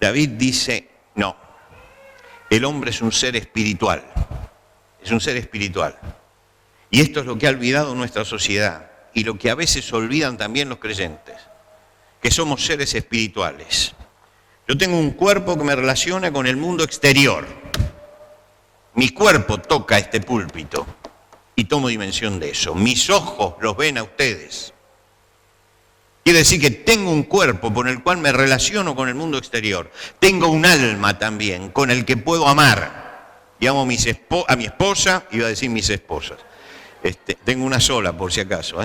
David dice, no, el hombre es un ser espiritual, es un ser espiritual. Y esto es lo que ha olvidado nuestra sociedad y lo que a veces olvidan también los creyentes, que somos seres espirituales. Yo tengo un cuerpo que me relaciona con el mundo exterior. Mi cuerpo toca este púlpito y tomo dimensión de eso. Mis ojos los ven a ustedes. Quiere decir que tengo un cuerpo por el cual me relaciono con el mundo exterior. Tengo un alma también con el que puedo amar. Y amo a mi esposa, iba a decir mis esposas. Tengo una sola por si acaso.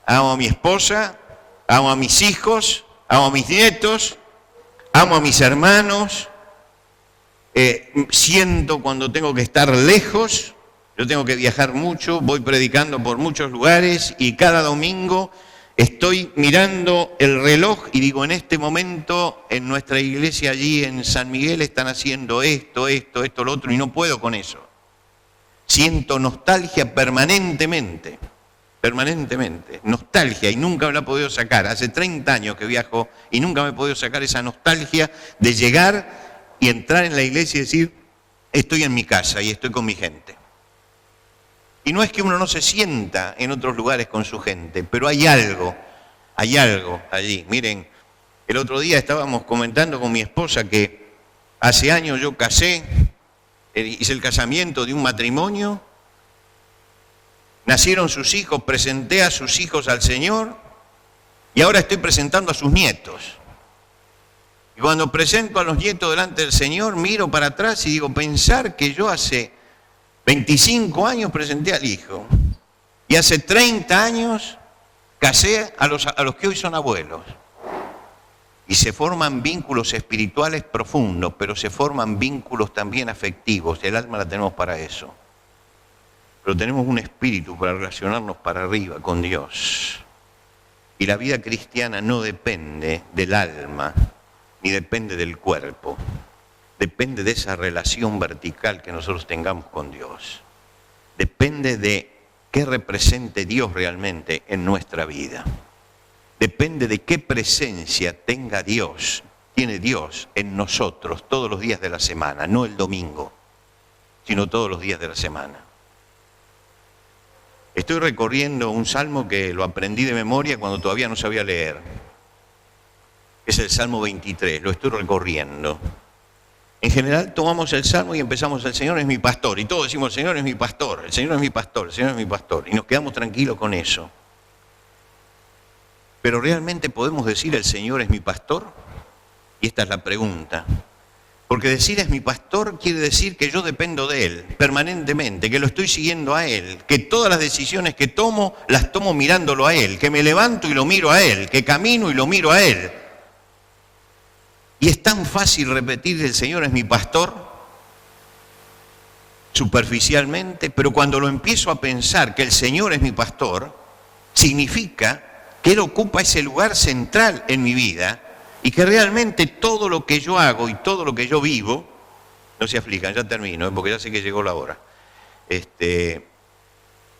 Amo a mi esposa, amo a mis hijos, amo a mis nietos, amo a mis hermanos. Siento cuando tengo que estar lejos. Yo tengo que viajar mucho, voy predicando por muchos lugares y cada domingo estoy mirando el reloj y digo, en este momento en nuestra iglesia allí en San Miguel están haciendo esto, lo otro, y no puedo con eso. Siento nostalgia permanentemente, nostalgia, y nunca me la he podido sacar. Hace 30 años que viajo y nunca me he podido sacar esa nostalgia de llegar y entrar en la iglesia y decir, estoy en mi casa y estoy con mi gente. Y no es que uno no se sienta en otros lugares con su gente, pero hay algo allí. Miren, el otro día estábamos comentando con mi esposa que hace años yo casé, hice el casamiento de un matrimonio, nacieron sus hijos, presenté a sus hijos al Señor y ahora estoy presentando a sus nietos. Y cuando presento a los nietos delante del Señor, miro para atrás y digo, pensar que yo hace 25 años presenté al hijo y hace 30 años casé a los que hoy son abuelos. Y se forman vínculos espirituales profundos, pero se forman vínculos también afectivos. El alma la tenemos para eso. Pero tenemos un espíritu para relacionarnos para arriba con Dios. Y la vida cristiana no depende del alma, ni depende del cuerpo. Depende de esa relación vertical que nosotros tengamos con Dios. Depende de qué represente Dios realmente en nuestra vida. Depende de qué presencia tiene Dios en nosotros todos los días de la semana, no el domingo, sino todos los días de la semana. Estoy recorriendo un salmo que lo aprendí de memoria cuando todavía no sabía leer. Es el Salmo 23, lo estoy recorriendo. En general tomamos el Salmo y empezamos, el Señor es mi pastor, y todos decimos, el Señor es mi pastor, el Señor es mi pastor, el Señor es mi pastor, y nos quedamos tranquilos con eso. Pero ¿realmente podemos decir el Señor es mi pastor? Y esta es la pregunta. Porque decir es mi pastor quiere decir que yo dependo de Él permanentemente, que lo estoy siguiendo a Él, que todas las decisiones que tomo, las tomo mirándolo a Él, que me levanto y lo miro a Él, que camino y lo miro a Él. Y es tan fácil repetir el Señor es mi pastor, superficialmente, pero cuando lo empiezo a pensar que el Señor es mi pastor, significa que Él ocupa ese lugar central en mi vida y que realmente todo lo que yo hago y todo lo que yo vivo, no se aflijan, ya termino, porque ya sé que llegó la hora.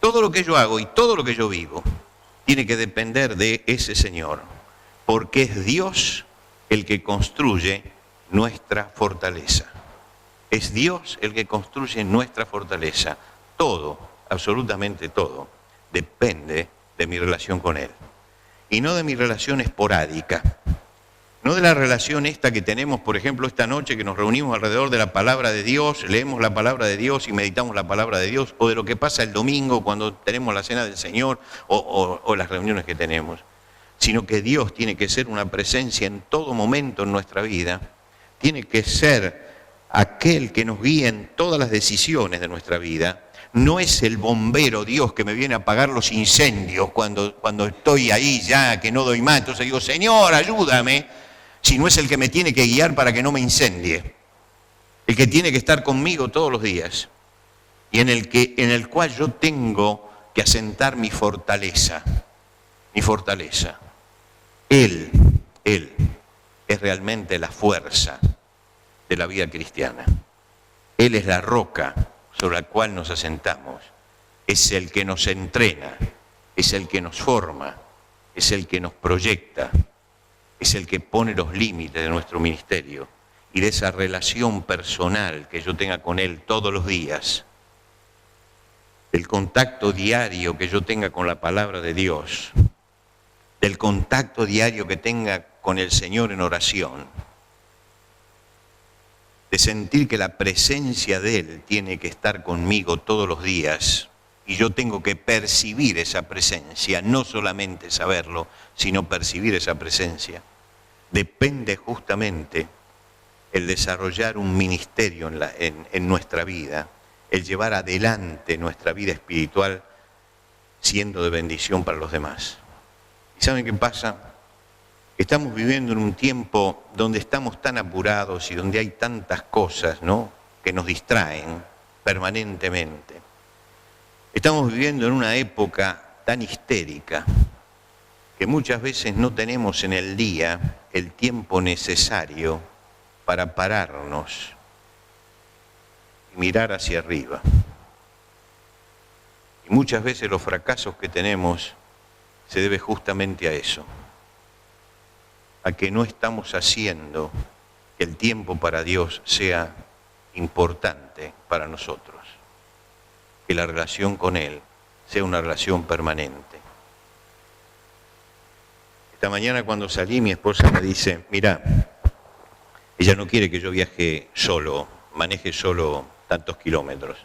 Todo lo que yo hago y todo lo que yo vivo tiene que depender de ese Señor, porque es Dios el que construye nuestra fortaleza. Es Dios el que construye nuestra fortaleza. Todo, absolutamente todo, depende de mi relación con Él. Y no de mi relación esporádica, No de la relación esta que tenemos, por ejemplo, esta noche que nos reunimos alrededor de la palabra de Dios, leemos la palabra de Dios y meditamos la palabra de Dios, o de lo que pasa el domingo cuando tenemos la cena del Señor o las reuniones que tenemos, sino que Dios tiene que ser una presencia en todo momento en nuestra vida, tiene que ser aquel que nos guíe en todas las decisiones de nuestra vida. No es el bombero Dios que me viene a apagar los incendios cuando estoy ahí ya que no doy más, entonces digo, Señor, ayúdame, sino es el que me tiene que guiar para que no me incendie, el que tiene que estar conmigo todos los días y en el cual yo tengo que asentar mi fortaleza. Él es realmente la fuerza de la vida cristiana. Él es la roca sobre la cual nos asentamos, es el que nos entrena, es el que nos forma, es el que nos proyecta, es el que pone los límites de nuestro ministerio y de esa relación personal que yo tenga con Él todos los días, del contacto diario que yo tenga con la palabra de Dios, del contacto diario que tenga con el Señor en oración, de sentir que la presencia de Él tiene que estar conmigo todos los días y yo tengo que percibir esa presencia, no solamente saberlo, sino percibir esa presencia. Depende justamente el desarrollar un ministerio en nuestra vida, el llevar adelante nuestra vida espiritual siendo de bendición para los demás. ¿Y saben qué pasa? Estamos viviendo en un tiempo donde estamos tan apurados y donde hay tantas cosas, ¿no?, que nos distraen permanentemente. Estamos viviendo en una época tan histérica que muchas veces no tenemos en el día el tiempo necesario para pararnos y mirar hacia arriba. Y muchas veces los fracasos que tenemos se debe justamente a eso, a que no estamos haciendo que el tiempo para Dios sea importante para nosotros, que la relación con Él sea una relación permanente. Esta mañana cuando salí mi esposa me dice, mira, ella no quiere que yo viaje solo, maneje solo tantos kilómetros,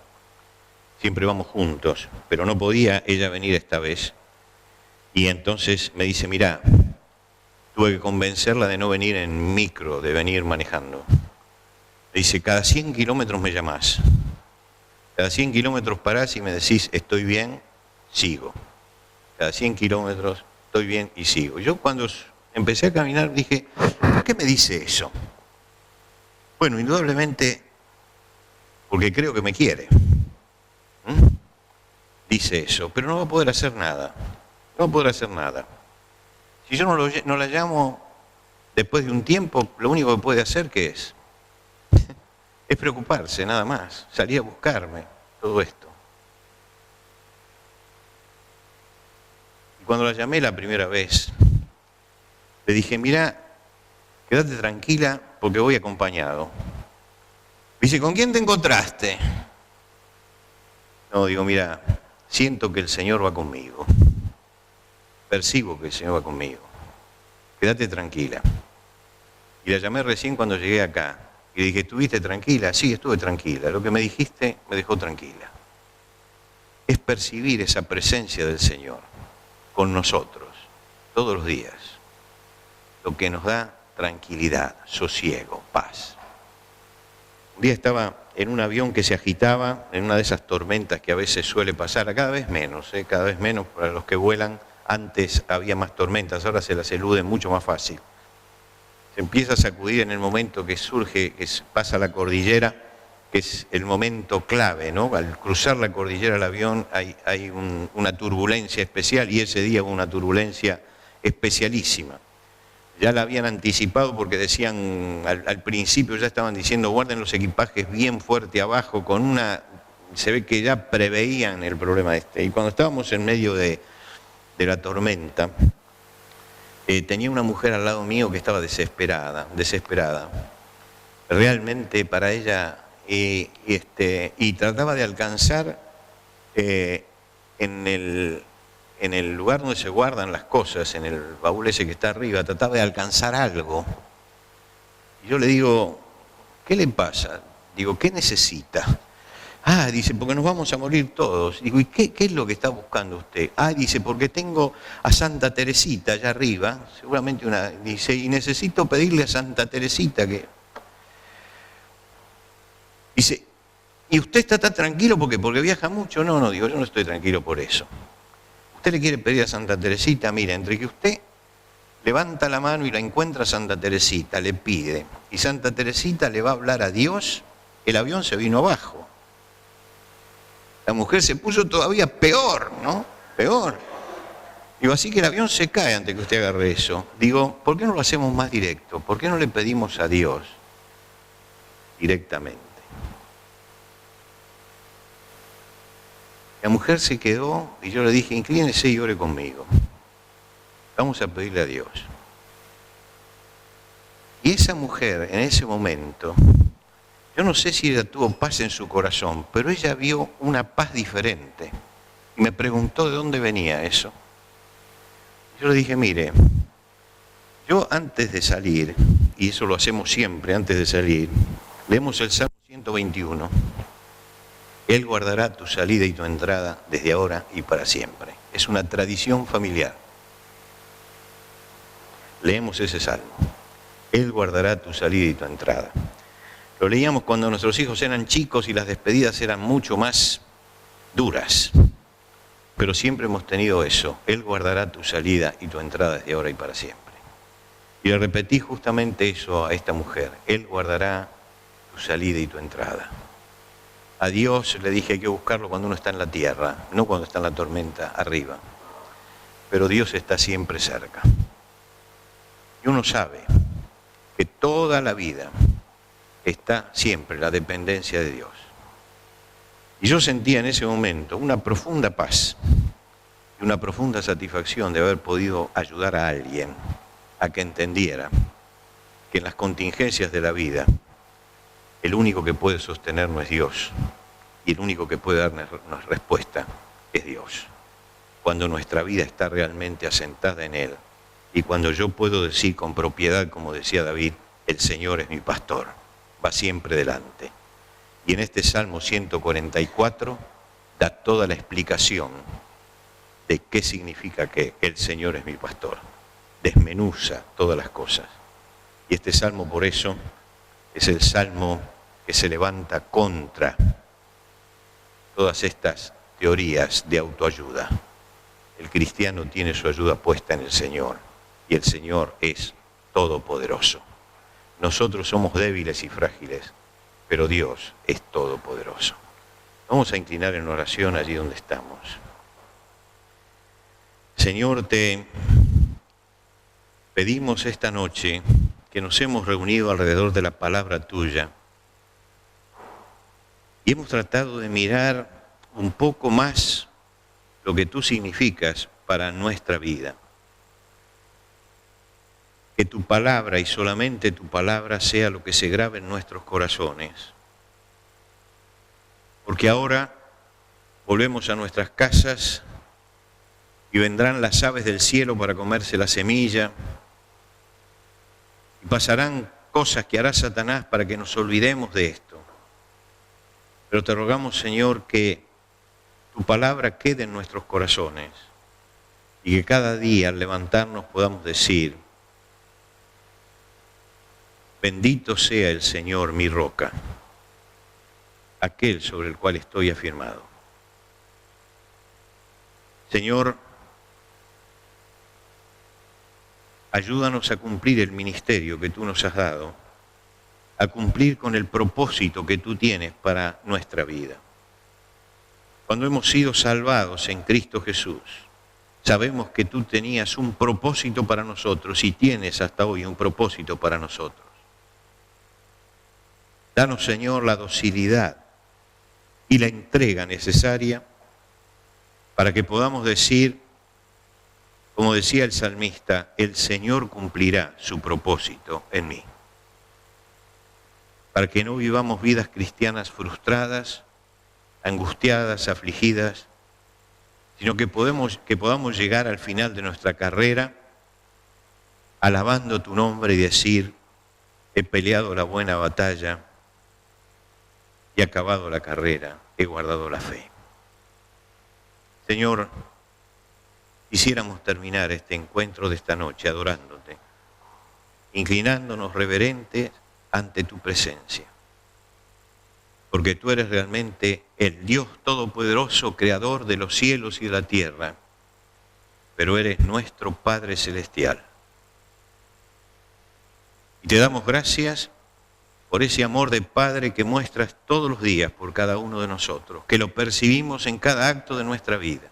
siempre vamos juntos, pero no podía ella venir esta vez. Y entonces me dice, mira, tuve que convencerla de no venir en micro, de venir manejando. Le dice, cada 100 kilómetros me llamás. Cada 100 kilómetros parás y me decís, estoy bien, sigo. Cada 100 kilómetros, estoy bien y sigo. Yo cuando empecé a caminar dije, ¿por qué me dice eso? Bueno, indudablemente, porque creo que me quiere. Dice eso, pero no va a poder hacer nada. No va a poder hacer nada. Si yo no la llamo después de un tiempo, lo único que puede hacer, ¿qué es? Es preocuparse, nada más. Salir a buscarme, todo esto. Y cuando la llamé la primera vez, le dije, mira, quédate tranquila porque voy acompañado. Dice, ¿con quién te encontraste? No, digo, mira, siento que el Señor va conmigo. Percibo que el Señor va conmigo. Quédate tranquila. Y la llamé recién cuando llegué acá. Y le dije, ¿estuviste tranquila? Sí, estuve tranquila. Lo que me dijiste me dejó tranquila. Es percibir esa presencia del Señor con nosotros, todos los días. Lo que nos da tranquilidad, sosiego, paz. Un día estaba en un avión que se agitaba, en una de esas tormentas que a veces suele pasar, cada vez menos para los que vuelan. Antes había más tormentas, ahora se las elude mucho más fácil. Se empieza a sacudir en el momento que surge, pasa la cordillera, que es el momento clave, ¿no? Al cruzar la cordillera el avión hay una turbulencia especial y ese día hubo una turbulencia especialísima. Ya la habían anticipado porque decían, al principio ya estaban diciendo, guarden los equipajes bien fuerte abajo, se ve que ya preveían el problema este. Y cuando estábamos en medio de la tormenta, tenía una mujer al lado mío que estaba desesperada. Realmente para ella, y trataba de alcanzar en el lugar donde se guardan las cosas, en el baúl ese que está arriba, trataba de alcanzar algo, Y yo le digo, ¿qué le pasa? Digo, ¿qué necesita? Ah, dice, porque nos vamos a morir todos. Digo, ¿y qué es lo que está buscando usted? Ah, dice, porque tengo a Santa Teresita allá arriba, seguramente dice, y necesito pedirle a Santa Teresita que... Dice, ¿y usted está tan tranquilo porque viaja mucho? No, digo, yo no estoy tranquilo por eso. Usted le quiere pedir a Santa Teresita, mira, entre que usted levanta la mano y la encuentra a Santa Teresita, le pide, y Santa Teresita le va a hablar a Dios, el avión se vino abajo. La mujer se puso todavía peor, ¿no? Peor. Digo, así que el avión se cae antes que usted agarre eso. Digo, ¿por qué no lo hacemos más directo? ¿Por qué no le pedimos a Dios directamente? La mujer se quedó y yo le dije, inclínese y ore conmigo. Vamos a pedirle a Dios. Y esa mujer, en ese momento, yo no sé si ella tuvo paz en su corazón, pero ella vio una paz diferente. Y me preguntó de dónde venía eso. Yo le dije, mire, yo antes de salir, y eso lo hacemos siempre antes de salir, leemos el Salmo 121. Él guardará tu salida y tu entrada desde ahora y para siempre. Es una tradición familiar. Leemos ese salmo. Él guardará tu salida y tu entrada. Lo leíamos cuando nuestros hijos eran chicos y las despedidas eran mucho más duras. Pero siempre hemos tenido eso. Él guardará tu salida y tu entrada desde ahora y para siempre. Y le repetí justamente eso a esta mujer. Él guardará tu salida y tu entrada. A Dios le dije, hay que buscarlo cuando uno está en la tierra, no cuando está en la tormenta arriba. Pero Dios está siempre cerca. Y uno sabe que toda la vida está siempre la dependencia de Dios. Y yo sentía en ese momento una profunda paz y una profunda satisfacción de haber podido ayudar a alguien a que entendiera que en las contingencias de la vida el único que puede sostenernos es Dios y el único que puede darnos respuesta es Dios. Cuando nuestra vida está realmente asentada en Él y cuando yo puedo decir con propiedad, como decía David, el Señor es mi pastor, va siempre delante. Y en este Salmo 144 da toda la explicación de qué significa que el Señor es mi pastor. Desmenuza todas las cosas. Y este Salmo por eso es el Salmo que se levanta contra todas estas teorías de autoayuda. El cristiano tiene su ayuda puesta en el Señor y el Señor es todopoderoso. Nosotros somos débiles y frágiles, pero Dios es todopoderoso. Vamos a inclinar en oración allí donde estamos. Señor, te pedimos esta noche que nos hemos reunido alrededor de la palabra tuya y hemos tratado de mirar un poco más lo que tú significas para nuestra vida. Que tu palabra y solamente tu palabra sea lo que se grabe en nuestros corazones. Porque ahora volvemos a nuestras casas y vendrán las aves del cielo para comerse la semilla y pasarán cosas que hará Satanás para que nos olvidemos de esto. Pero te rogamos, Señor, que tu palabra quede en nuestros corazones y que cada día al levantarnos podamos decir: bendito sea el Señor, mi roca, aquel sobre el cual estoy afirmado. Señor, ayúdanos a cumplir el ministerio que tú nos has dado, a cumplir con el propósito que tú tienes para nuestra vida. Cuando hemos sido salvados en Cristo Jesús, sabemos que tú tenías un propósito para nosotros y tienes hasta hoy un propósito para nosotros. Danos, Señor, la docilidad y la entrega necesaria para que podamos decir, como decía el salmista, el Señor cumplirá su propósito en mí. Para que no vivamos vidas cristianas frustradas, angustiadas, afligidas, sino que podamos llegar al final de nuestra carrera alabando tu nombre y decir: he peleado la buena batalla, he acabado la carrera, he guardado la fe. Señor, quisiéramos terminar este encuentro de esta noche adorándote, inclinándonos reverentes ante tu presencia. Porque tú eres realmente el Dios Todopoderoso, Creador de los cielos y de la tierra, pero eres nuestro Padre Celestial. Y te damos gracias por ese amor de Padre que muestras todos los días por cada uno de nosotros, que lo percibimos en cada acto de nuestra vida.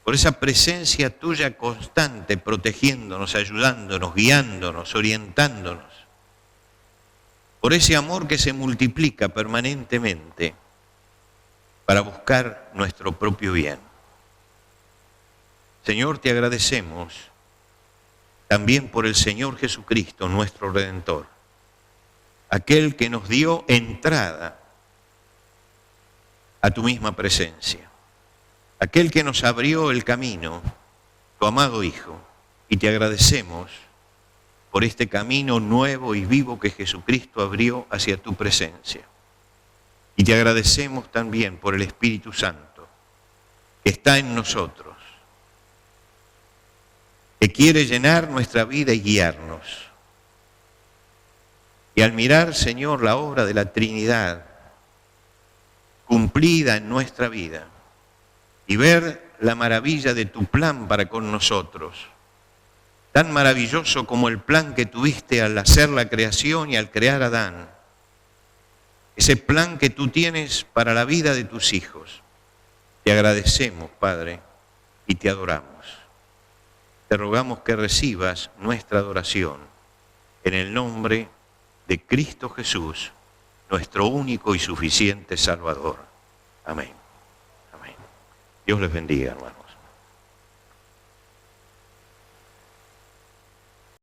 Por esa presencia tuya constante, protegiéndonos, ayudándonos, guiándonos, orientándonos. Por ese amor que se multiplica permanentemente para buscar nuestro propio bien. Señor, te agradecemos también por el Señor Jesucristo, nuestro Redentor, aquel que nos dio entrada a tu misma presencia, aquel que nos abrió el camino, tu amado Hijo, y te agradecemos por este camino nuevo y vivo que Jesucristo abrió hacia tu presencia. Y te agradecemos también por el Espíritu Santo que está en nosotros, que quiere llenar nuestra vida y guiarnos. Y al mirar, Señor, la obra de la Trinidad cumplida en nuestra vida y ver la maravilla de tu plan para con nosotros, tan maravilloso como el plan que tuviste al hacer la creación y al crear a Adán, ese plan que tú tienes para la vida de tus hijos, te agradecemos, Padre, y te adoramos. Te rogamos que recibas nuestra adoración en el nombre de Cristo Jesús, nuestro único y suficiente Salvador. Amén. Amén. Dios les bendiga, hermano.